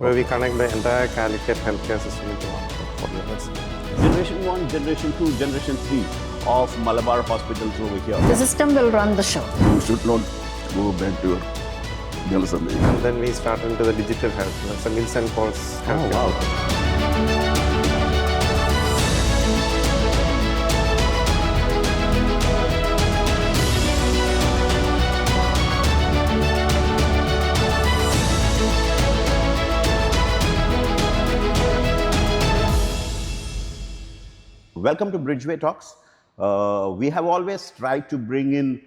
where we connect the entire Calicut healthcare system into one portfolio. Generation 1, Generation 2, Generation 3 of Malabar Hospitals over here. The system will run the show. You should not go back to your girls and And then we started into the digital health. That's a Mills and Paul's healthcare. Welcome to Bridgeway Talks. We have always tried to bring in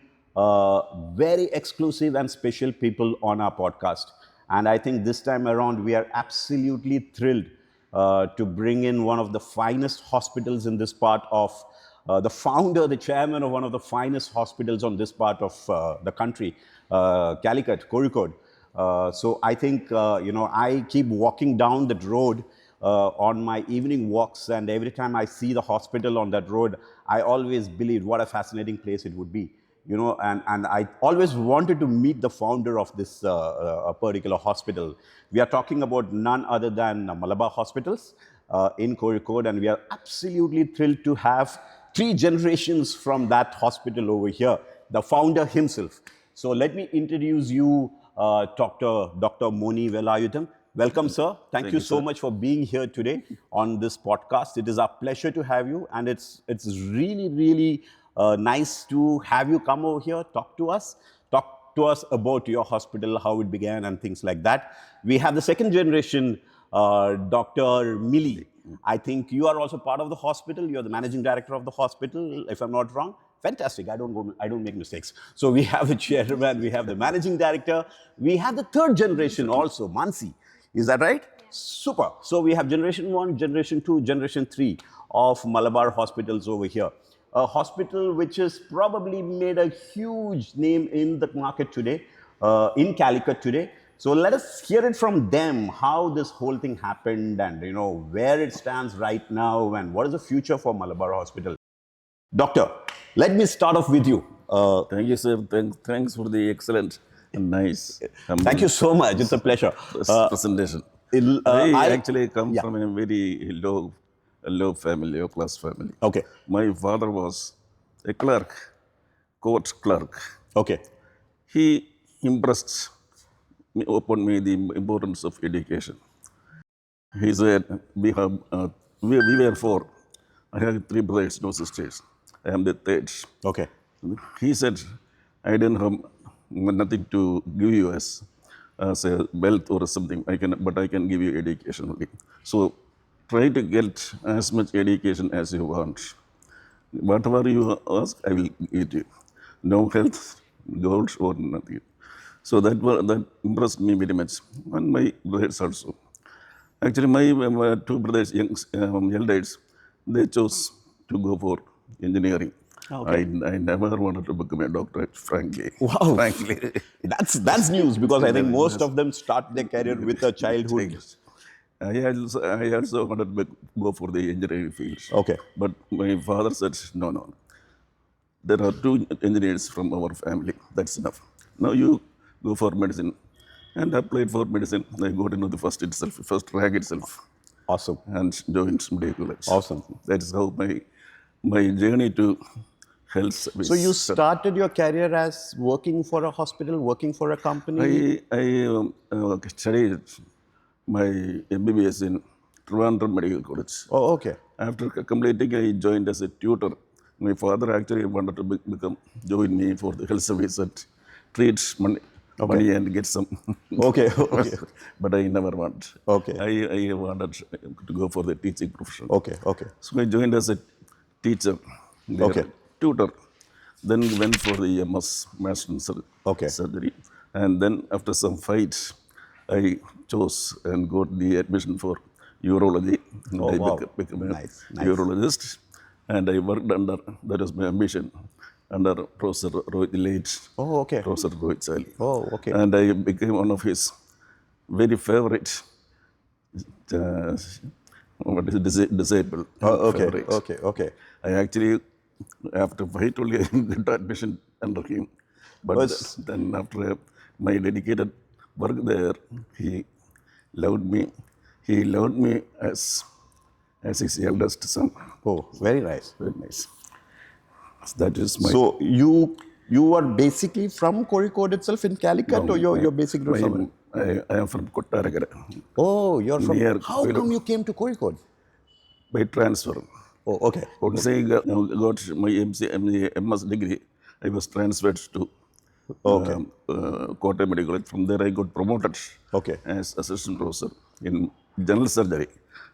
very exclusive and special people on our podcast. And I think this time around, we are absolutely thrilled to bring in one of the finest hospitals in this part of the founder, the chairman of one of the finest hospitals on this part of the country, Calicut, Kozhikode. So I think, I keep walking down that road on my evening walks, and every time I see the hospital on that road, I always believed what a fascinating place it would be. And I always wanted to meet the founder of this particular hospital. We are talking about none other than Malabar Hospitals in Kozhikode, and we are absolutely thrilled to have 3 generations from that hospital over here, the founder himself. So let me introduce you, Dr. Moni Velayudhan. Welcome, sir. Thank you so much for being here today on this podcast. It is our pleasure to have you, and it's really nice to have you come over here, talk to us about your hospital, how it began, and things like that. We have the second generation, Dr. Mili. I think you are also part of the hospital. You are the managing director of the hospital, if I'm not wrong. Fantastic. I don't make mistakes. So we have the chairman, we have the managing director, we have the third generation also, Mansi. Is that right? Yeah. Super. So we have Generation 1, Generation 2, Generation 3 of Malabar Hospitals over here. A hospital which has probably made a huge name in the market today, in Calicut today. So let us hear it from them, how this whole thing happened and, where it stands right now and what is the future for Malabar Hospital. Doctor, let me start off with you. thank you, sir. Thanks for the excellent and nice. Thank you so much. It's a pleasure. Presentation. I actually come from a very low family, low class family. Okay. My father was a clerk, court clerk. Okay. He impressed upon me the importance of education. He said, we were 4. I have 3 brothers, no sisters. I am the 3rd. Okay. He said, I didn't have nothing to give you as a wealth or something, but I can give you education only. So try to get as much education as you want. Whatever you ask, I will give you. No health, gold or nothing. So that impressed me very much. And my brothers also. Actually, my 2 brothers, elders, they chose to go for engineering. Okay. I never wanted to become a doctor, frankly. Wow. Frankly. That's news, because I think most of them start their career with a childhood. I also wanted to go for the engineering field. Okay. But my father said, no. There are 2 engineers from our family. That's enough. Now you go for medicine. And I applied for medicine. I got into the first rank itself. Awesome. And joined medical college. Awesome. That is how my journey to health service. So you started your career as working for a hospital, working for a company? I studied my MBBS in Trivandrum Medical College. Oh, okay. After completing, I joined as a tutor. My father actually wanted to join me for the health service and treat money and get some. Okay. But I never wanted. Okay. I wanted to go for the teaching profession. Okay. So I joined as a teacher, tutor. Then went for the Master in Surgery. And then after some fight, I chose and got the admission for urology. I became a urologist. And I worked that was my ambition, under Professor Rohit late. Oh, okay. Professor Rohit Chali. Oh, okay. And I became one of his very favorite disabled. Okay. I actually, after fight only, I got admission under him. But then after my dedicated work there, he loved me. He loved me as his eldest son. Oh, very nice. Very nice. That is my. So you are basically from Kozhikode itself in Calicut, or you're basically from somewhere? I am from Kottarakara. Oh, you're from. Near How come you came to Kozhikode? By transfer. Oh, okay. Once I got my MS degree, I was transferred to Kottayam Medical College. From there, I got promoted Okay. as assistant professor in general surgery.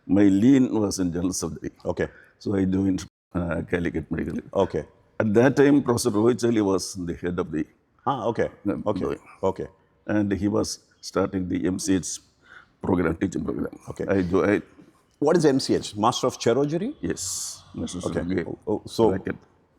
My lean was in general surgery. Okay. So I joined Calicut Medical College. Okay. At that time, Professor Rohichali was the head of the, Okay. Okay. Okay. and he was starting the MCH program, teaching program. Okay. I What is MCH? Master of Chirurgery? yes. Okay. So,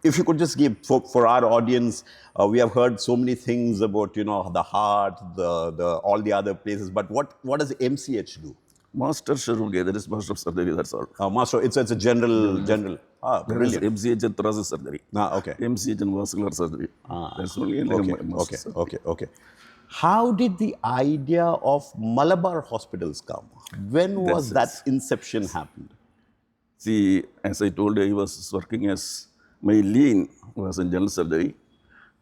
if you could just give for our audience, we have heard so many things about the heart, the all the other places. But what does MCH do? Master Chirurgery, that is Master of Surgery, that's all. Master, it's a general. There is Brilliant. MCH and thoracic surgery. Okay. MCH and vascular surgery. That's only Okay. How did the idea of Malabar Hospitals come? When was that inception happened? See, as I told you, I was working as, my lean was in general surgery,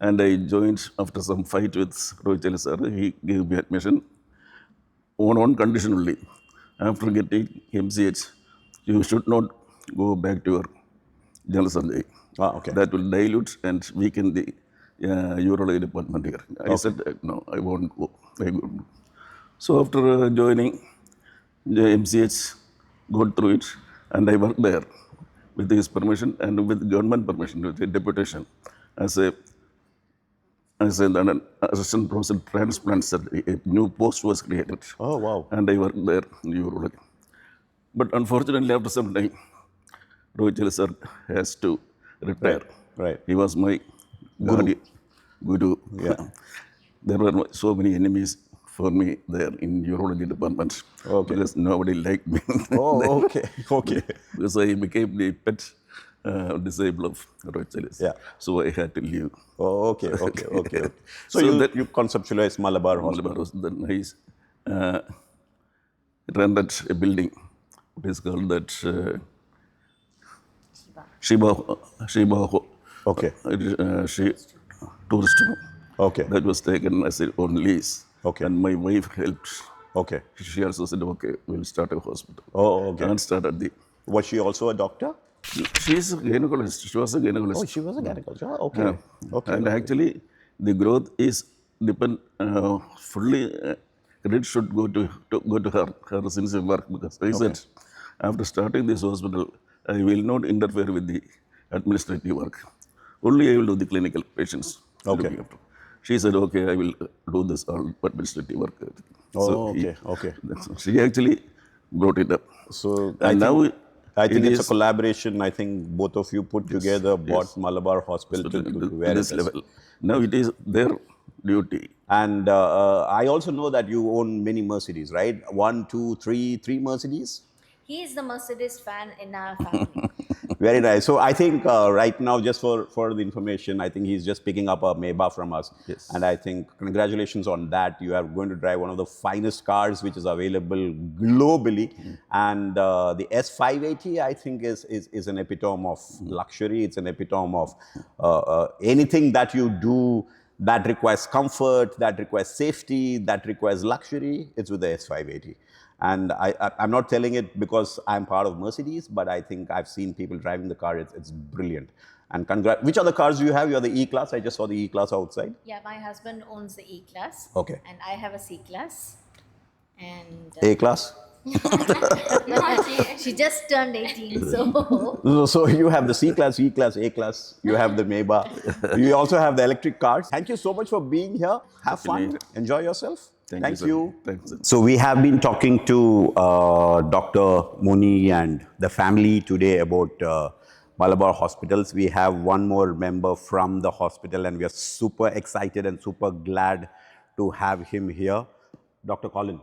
and I joined after some fight with Rohichali sir. He gave me admission on one condition only. After getting MCH, you should not go back to your general surgery. Okay. That will dilute and weaken the urology department here. I said, no, I won't go. So after joining the MCH, got through it, and I worked there with his permission and with government permission, with the deputation, as an assistant professor transplant surgery. A new post was created. Oh, wow. And I worked there in urology. But unfortunately, after some time, Rohichali sir has to retire. Right. He was my guru. Yeah. There were so many enemies for me there in urology department. Okay. Because nobody liked me. Oh, okay. Because I became the pet disciple of Rohichali. Yeah. So I had to leave. Oh, okay. So you conceptualized Malabar Hospital. Malabar was the nice rented a building. It is called that Shiba. Okay. Tourist home. Okay. That was taken as a on lease. Okay. And my wife helped. Okay. She also said, okay, we'll start a hospital. Oh, okay. And started the. Was she also a doctor? She is a gynecologist. She was a gynecologist. Oh, she was a gynecologist. Okay. Okay. And actually, the growth is fully. Credit should go to her sincere work, because I said, after starting this hospital, I will not interfere with the administrative work. Only I will do the clinical patients. Okay. She said, okay, I will do this all administrative work. Oh, okay. She actually brought it up. So I think it's a collaboration. I think both of you put together, bought Malabar Hospital to where this it is. level. Now it is their duty. And I also know that you own many Mercedes, right? 1, 2, 3 Mercedes? He is the Mercedes fan in our family. Very nice. So I think right now, just for the information, I think he's just picking up a Maybach from us. Yes. And I think congratulations on that. You are going to drive one of the finest cars which is available globally. And the S580, I think, is an epitome of luxury. It's an epitome of anything that you do that requires comfort, that requires safety, that requires luxury. It's with the S580. And I'm not telling it because I'm part of Mercedes, but I think I've seen people driving the car. It's brilliant. And which other cars do you have? You have the E-Class. I just saw the E-Class outside. Yeah, my husband owns the E-Class. Okay. And I have a C-Class. And A-Class? she just turned 18, so... So you have the C-Class, E-Class, A-Class. You have the Maybach. You also have the electric cars. Thank you so much for being here. Have fun. Enjoy yourself. Thank you. Thanks. So we have been talking to Dr. Moni and the family today about Malabar Hospitals. We have one more member from the hospital, and we are super excited and super glad to have him here. Dr. Colin,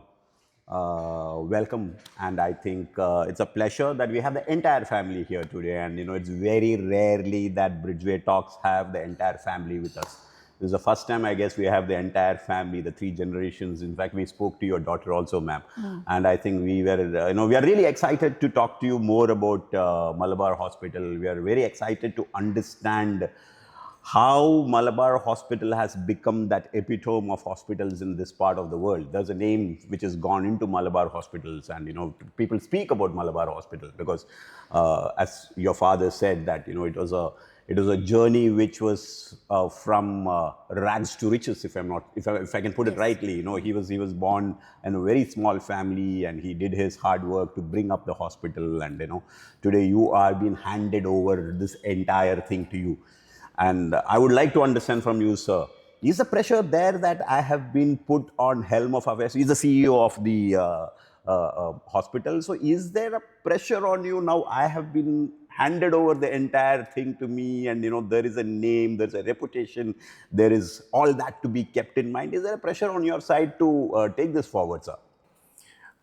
welcome. And I think it's a pleasure that we have the entire family here today. And it's very rarely that Bridgeway Talks have the entire family with us. This is the first time, I guess, we have the entire family, the 3 generations. In fact, we spoke to your daughter also, ma'am. And I think we were, we are really excited to talk to you more about Malabar Hospital. We are very excited to understand how Malabar Hospital has become that epitome of hospitals in this part of the world. There's a name which has gone into Malabar Hospitals, and people speak about Malabar Hospital because, as your father said, that it was a journey which was from rags to riches. If I can put it rightly, he was born in a very small family, and he did his hard work to bring up the hospital, and today you are being handed over this entire thing to you. And I would like to understand from you, sir, is the pressure there that I have been put on helm of affairs? He's the CEO of the hospital. So is there a pressure on you now? I have been handed over the entire thing to me, and there is a name, there's a reputation, there is all that to be kept in mind. Is there a pressure on your side to take this forward, sir?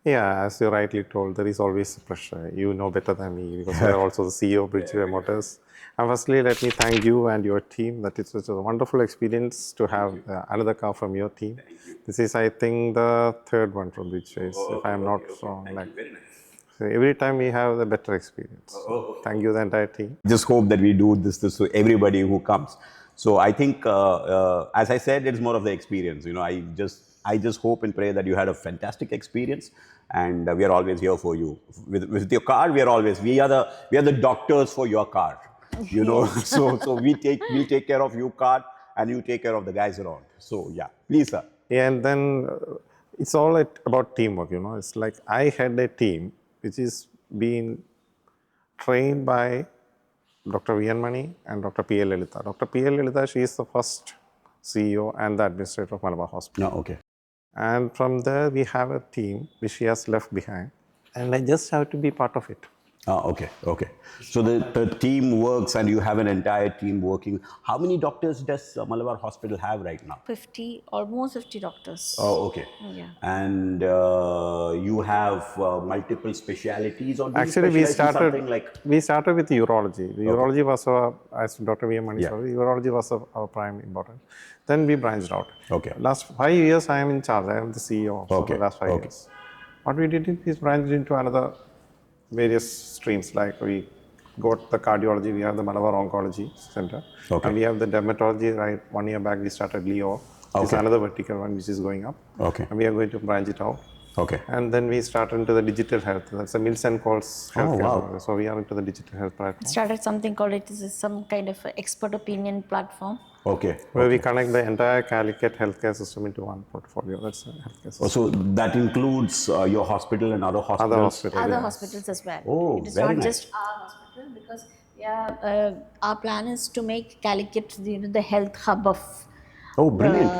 Yeah, as you rightly told, there is always pressure. You know better than me because you are also the CEO of Bridgeway Motors. And firstly, let me thank you and your team. That it's such a wonderful experience to have another car from your team. This is, I think, the 3rd one from Bridgeway, if I am not wrong. Very nice. So every time we have the better experience. Thank you, the entire team. Just hope that we do this to everybody who comes. So I think, as I said, it's more of the experience. I just hope and pray that you had a fantastic experience, and we are always here for you. With your car, we are the doctors for your car. So we'll take care of your car, and you take care of the guys around. So yeah, please, sir. Yeah, and then it's all about teamwork. It's like I had a team which is being trained by Dr. V.N. Moni and Dr. P.L. Lalitha. Dr. P.L. Lalitha, she is the first CEO and the administrator of Malabar Hospital. No, okay. And from there, we have a team which she has left behind. And I just have to be part of it. Okay. So the team works, and you have an entire team working. How many doctors does Malabar Hospital have right now? Almost 50 doctors. Oh, okay. Yeah. And you have multiple specialities, or actually we started with urology. The urology was as Dr. V.M. Moni said, urology was our prime important. Then we branched out. Okay. Last 5 years I am in charge. I am the CEO for the last 5 years. What we did is branched into another various streams, like we got the cardiology, we have the Malabar Oncology Center, and we have the dermatology. Right, 1 year back we started Leo. This is another vertical one which is going up. Okay. And we are going to branch it out. Okay. And then we started into the digital health. That's a Mills and Coles healthcare. So we are into the digital health platform. Started something called some kind of expert opinion platform. Okay. Where we connect the entire Calicut healthcare system into one portfolio. That's a healthcare system. So that includes your hospital and other hospitals? Other hospitals as well. Oh, it is very not nice. just our hospital, because our plan is to make Calicut the health hub of. Oh, brilliant.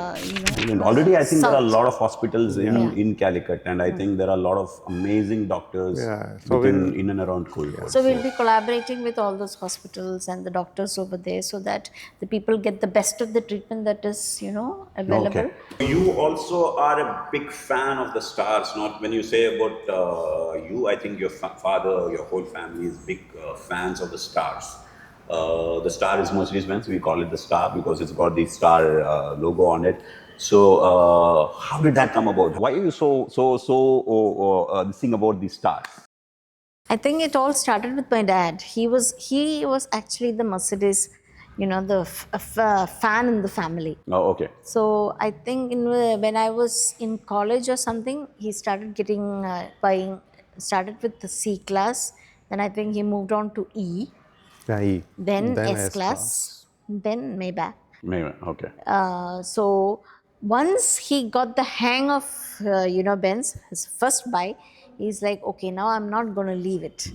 Brilliant. Already, I think there are a lot of hospitals in Calicut, and I think there are a lot of amazing doctors in and around Kozhikode. So we'll be collaborating with all those hospitals and the doctors over there, so that the people get the best of the treatment that is, available. Okay. You also are a big fan of the stars. Not when you say about you, I think your father, your whole family is big fans of the stars. The star is Mercedes-Benz. We call it the star because it's got the star logo on it. So how did that come about? Why are you so this thing about the stars? I think it all started with my dad. He was actually the Mercedes, the fan in the family. Oh, okay. So I think when I was in college or something, he started started with the C class. Then I think he moved on to E. Then S-Class, then Maybach. Okay. So once he got the hang of, Benz, his first buy, he's like, okay, now I'm not going to leave it.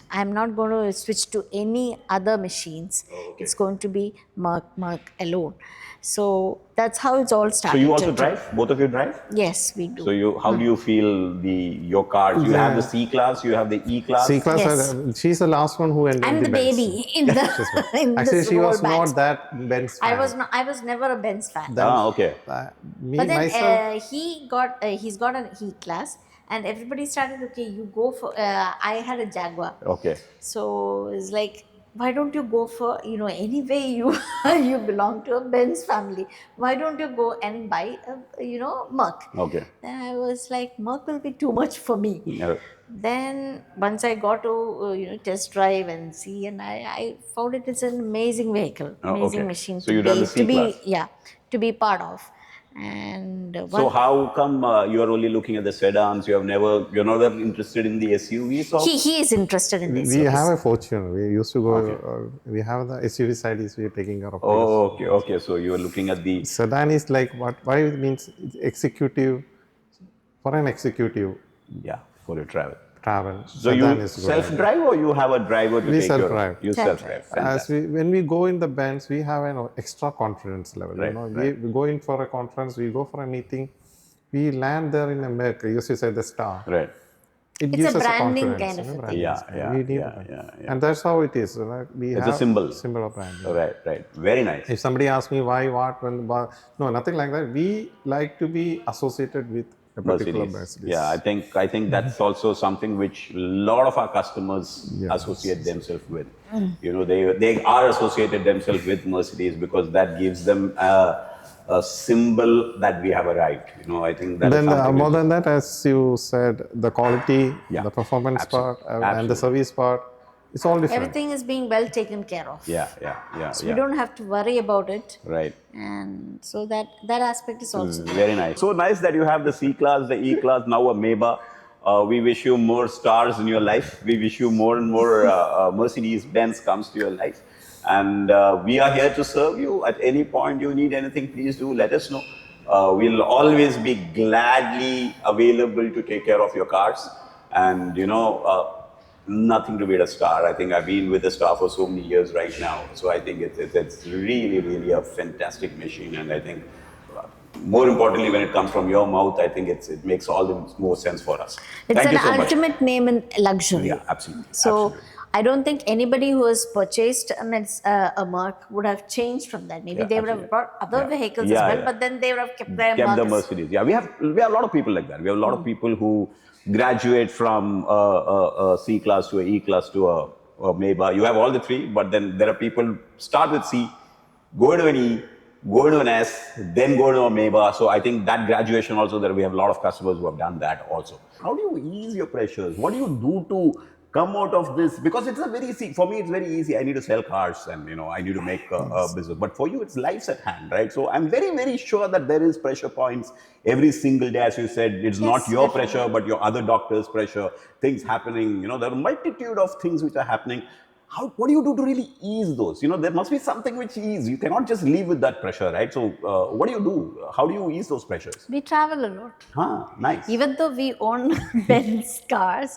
I'm not going to switch to any other machines. It's going to be Merc alone. So that's how it's all started. So you also drive? Both of you drive? Yes, we do. So how do you feel your cars? You have the C class, you have the E class. C class. Yes. She's the last one who ended I'm the Benz. baby in the in Actually, this she was whole batch. not that Benz fan. I was never a Benz fan. Okay. But then he's got an E class, and everybody started, okay, you go for. I had a Jaguar. Okay. So it's like, why don't you go for, anyway you you belong to a Benz family, why don't you go and buy a, Merc? Okay. Then I was like, Merc will be too much for me. Yeah. Then once I got to test drive and see, and I found it's an amazing vehicle, Oh, amazing okay. machine So you done the C-Class. to be part of. And So how come you are only looking at the sedans? You're not that interested in the SUVs? Or? he is interested in this. We have a fortune. We used to go. We have the SUV side is we are taking care of. Oh, okay. So you are looking at the Sedan is like what? Why it means it's executive for an executive for your travel. travel. So you Sedan is good. self-drive or you have a driver to We take your? self-drive. You Self-drive. self-drive. When we go in the bands, we have an extra confidence level. Right, We go in for a conference, we go for a meeting, we land there in America. You used to say the star. Right. It It's gives a us branding confidence, kind of a thing. branding. Yeah, We need yeah, that. yeah. And that's how it is. We It's a have symbol. of branding. Right. Very nice. If somebody asks me why, what, when, no, nothing like that. We like to be associated with a particular Mercedes. Yeah, I think that's also something which a lot of our customers associate themselves with. They are associated themselves with Mercedes because that gives them a symbol that we have arrived. I think that Then is something more than that, as you said, the quality, the performance part, and the service part, it's all different. Everything is being well taken care of. Yeah. So we don't have to worry about it. Right. And so that aspect is also Very nice. So nice that you have the C-Class, the E-Class, now a Maybach. We wish you more stars in your life. We wish you more and more Mercedes-Benz comes to your life. And we are here to serve you. At any point you need anything, please do let us know. We'll always be gladly available to take care of your cars. And nothing to beat a star. I think I've been with the star for so many years right now. So I think it's really a fantastic machine. And I think more importantly, when it comes from your mouth, I think it makes all the more sense for us. It's Thank an you so much. ultimate name in luxury. Yeah, absolutely. So absolutely. I don't think anybody who has purchased a Merc would have changed from that. Maybe they would have brought other vehicles as well, but then they would have kept their Kept the Mercs. Mercedes. Yeah, we have a lot of people like that. We have a lot of people who graduate from a C-Class to a E-Class to a Maybach. You have all the three, but then there are people start with C, go to an E, go to an S, then go to a Maybach. So I think that graduation also, there we have a lot of customers who have done that also. How do you ease your pressures? What do you do to come out of this? Because it's for me it's very easy. I need to sell cars and I need to make a business. But for you it's life's at hand, right? So I'm very sure that there is pressure points every single day. As you said, it's not your pressure but your other doctor's pressure, things happening. There are a multitude of things which are happening. What do you do to really ease those? There must be something which ease. You cannot just live with that pressure, right? So what do you do? How do you ease those pressures? We travel a lot. Nice. Even though we own Benz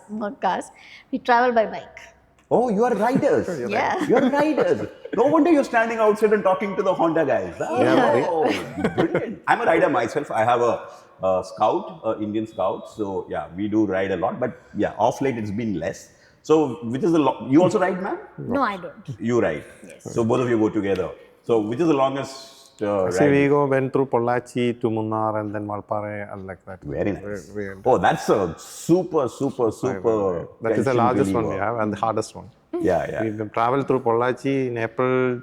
Merc cars, we travel by bike. Oh, you are riders. Yeah. You're riders. No wonder you're standing outside and talking to the Honda guys. Oh, brilliant. I'm a rider myself. I have a Scout, Indian Scout. So yeah, we do ride a lot. But yeah, off late it's been less. So which is you also ride, ma'am? No, I don't. You ride. Yes. So both of you go together. So which is the longest See, ride? we went through Pollachi to Munnar and then Malpare and like that. Very nice. We- That's a super. That is the tension largest one reliever. we have and the hardest one. Yeah. We travel through Pollachi in April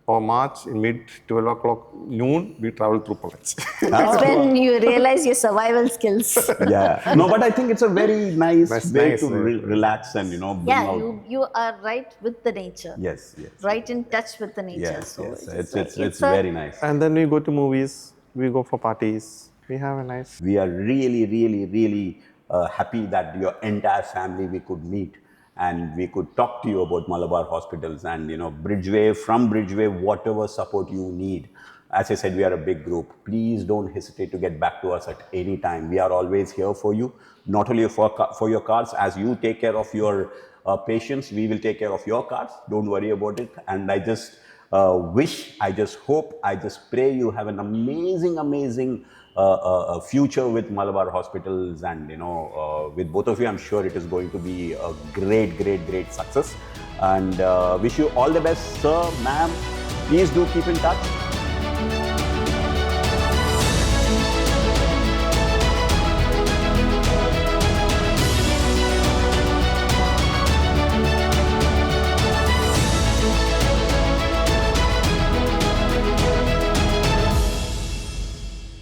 or March, in mid 12 o'clock noon, we travel through Pollachi. That's when you realize your survival skills. Yeah. No, but I think it's a very nice That's way nice, to relax and bring Yeah, out. you are right with the nature. Yes. Right in touch with the nature. Yes. So It's very nice. And then we go to movies, we go for parties, we have a nice. We are really happy that your entire family we could meet and we could talk to you about Malabar Hospitals and Bridgeway. From Bridgeway, whatever support you need. As I said, we are a big group. Please don't hesitate to get back to us at any time. We are always here for you, not only for your cars. As you take care of your patients, we will take care of your cars. Don't worry about it. And I just wish, I just hope, I just pray you have an amazing future with Malabar Hospitals, and with both of you, I'm sure it is going to be a great success. And wish you all the best, sir, ma'am. Please do keep in touch.